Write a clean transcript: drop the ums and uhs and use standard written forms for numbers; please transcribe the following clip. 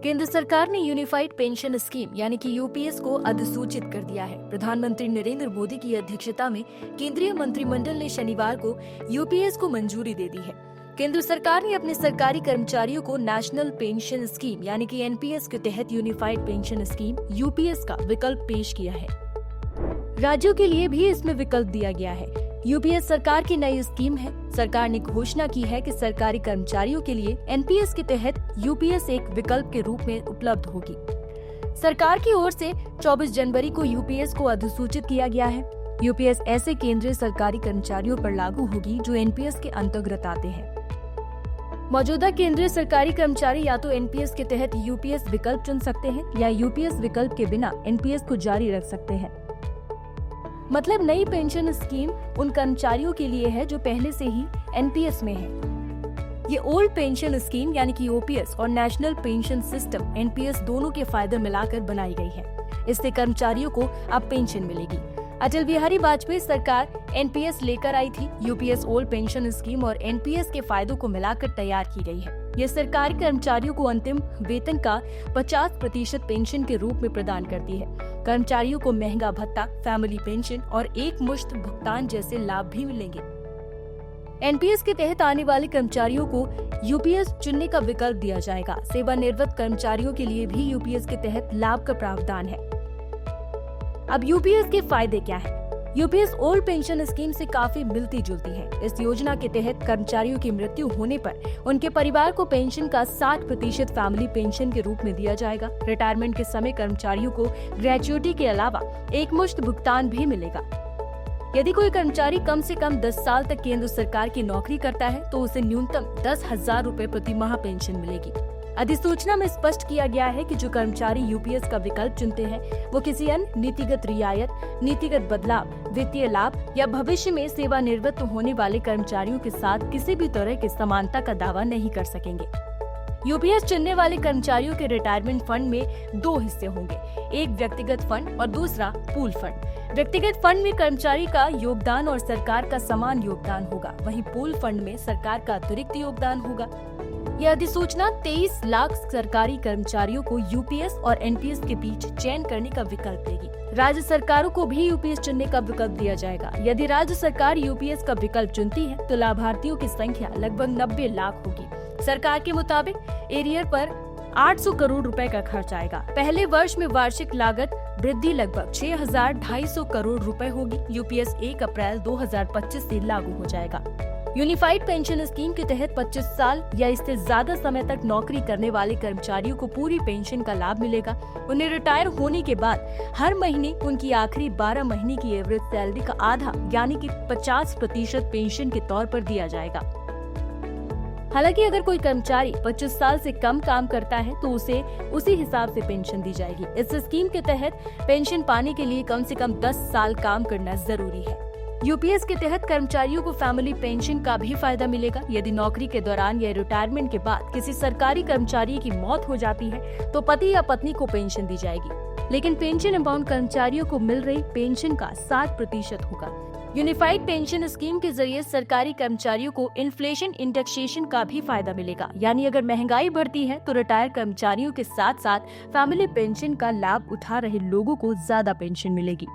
केंद्र सरकार ने यूनिफाइड पेंशन स्कीम यानी कि यूपीएस को अधिसूचित कर दिया है। प्रधानमंत्री नरेंद्र मोदी की अध्यक्षता में केंद्रीय मंत्रिमंडल ने शनिवार को यूपीएस को मंजूरी दे दी है। केंद्र सरकार ने अपने सरकारी कर्मचारियों को नेशनल पेंशन स्कीम यानी कि एनपीएस के तहत यूनिफाइड पेंशन स्कीम यूपीएस का विकल्प पेश किया है। राज्यों के लिए भी इसमें विकल्प दिया गया है। यूपीएस सरकार की नई स्कीम है। सरकार ने घोषणा की है कि सरकारी कर्मचारियों के लिए एनपीएस के तहत यूपीएस एक विकल्प के रूप में उपलब्ध होगी। सरकार की ओर से 24 जनवरी को यूपीएस को अधिसूचित किया गया है। यूपीएस ऐसे केंद्रीय सरकारी कर्मचारियों पर लागू होगी जो एनपीएस के अंतर्गत आते हैं। मौजूदा केंद्रीय सरकारी कर्मचारी या तो एनपीएस के तहत यूपीएस विकल्प चुन सकते हैं या यूपीएस विकल्प के बिना एनपीएस को जारी रख सकते हैं। मतलब नई पेंशन स्कीम उन कर्मचारियों के लिए है जो पहले से ही एनपीएस में है। ये ओल्ड पेंशन स्कीम यानी कि ओपीएस और नेशनल पेंशन सिस्टम एनपीएस दोनों के फायदे मिलाकर बनाई गई है। इससे कर्मचारियों को अब पेंशन मिलेगी। अटल बिहारी वाजपेयी सरकार एनपीएस लेकर आई थी। यूपीएस ओल्ड पेंशन स्कीम और एनपीएस के फायदों को मिलाकर तैयार की गई है। ये सरकारी कर्मचारियों को अंतिम वेतन का 50% पेंशन के रूप में प्रदान करती है। कर्मचारियों को महंगा भत्ता, फैमिली पेंशन और एक मुश्त भुगतान जैसे लाभ भी मिलेंगे। एनपीएस के तहत आने वाले कर्मचारियों को यूपीएस चुनने का विकल्प दिया जाएगा। सेवानिवृत्त कर्मचारियों के लिए भी यूपीएस के तहत लाभ का प्रावधान है। अब यूपीएस के फायदे क्या हैं? यूपीएस ओल्ड पेंशन स्कीम से काफी मिलती जुलती है। इस योजना के तहत कर्मचारियों की मृत्यु होने पर उनके परिवार को पेंशन का 60% फैमिली पेंशन के रूप में दिया जाएगा। रिटायरमेंट के समय कर्मचारियों को ग्रेच्युटी के अलावा एक मुश्त भुगतान भी मिलेगा। यदि कोई कर्मचारी कम से कम 10 साल तक केंद्र सरकार की नौकरी करता है तो उसे न्यूनतम 10,000 रूपए प्रति माह पेंशन मिलेगी। अधिसूचना में स्पष्ट किया गया है कि जो कर्मचारी यूपीएस का विकल्प चुनते हैं वो किसी अन्य नीतिगत रियायत, नीतिगत बदलाव, वित्तीय लाभ या भविष्य में सेवानिवृत्त होने वाले कर्मचारियों के साथ किसी भी तरह की समानता का दावा नहीं कर सकेंगे। यूपीएस चुनने वाले कर्मचारियों के रिटायरमेंट फंड में 2 हिस्से होंगे, एक व्यक्तिगत फंड और दूसरा पूल फंड। व्यक्तिगत फंड में कर्मचारी का योगदान और सरकार का समान योगदान होगा, वहीं पूल फंड में सरकार का अतिरिक्त योगदान होगा। यह अधिसूचना 23 लाख सरकारी कर्मचारियों को यूपीएस और एनपीएस के बीच चयन करने का विकल्प देगी। राज्य सरकारों को भी यूपीएस चुनने का विकल्प दिया जाएगा। यदि राज्य सरकार यूपीएस का विकल्प चुनती है तो लाभार्थियों की संख्या लगभग 90 लाख होगी। सरकार के मुताबिक एरियर पर 800 करोड़ रुपए का खर्च आएगा। पहले वर्ष में वार्षिक लागत वृद्धि लगभग 6,250 करोड़ रुपए होगी। यूपीएस 1 अप्रैल 2025 से लागू हो जाएगा। यूनिफाइड पेंशन स्कीम के तहत 25 साल या इससे ज्यादा समय तक नौकरी करने वाले कर्मचारियों को पूरी पेंशन का लाभ मिलेगा। उन्हें रिटायर होने के बाद हर महीने उनकी आखिरी 12 महीने की एवरेज सैलरी का आधा यानी कि 50% पेंशन के तौर पर दिया जाएगा। हालांकि अगर कोई कर्मचारी 25 साल से कम काम करता है तो उसे उसी हिसाब से पेंशन दी जाएगी। इस स्कीम के तहत पेंशन पाने के लिए कम से कम 10 साल काम करना जरूरी है। यूपीएस के तहत कर्मचारियों को फैमिली पेंशन का भी फायदा मिलेगा। यदि नौकरी के दौरान या रिटायरमेंट के बाद किसी सरकारी कर्मचारी की मौत हो जाती है तो पति या पत्नी को पेंशन दी जाएगी, लेकिन पेंशन अमाउंट कर्मचारियों को मिल रही पेंशन का 60% होगा। यूनिफाइड पेंशन स्कीम के जरिए सरकारी कर्मचारियों को इन्फ्लेशन इंडेक्सेशन का भी फायदा मिलेगा, यानी अगर महंगाई बढ़ती है तो रिटायर कर्मचारियों के साथ साथ फैमिली पेंशन का लाभ उठा रहे लोगों को ज्यादा पेंशन मिलेगी।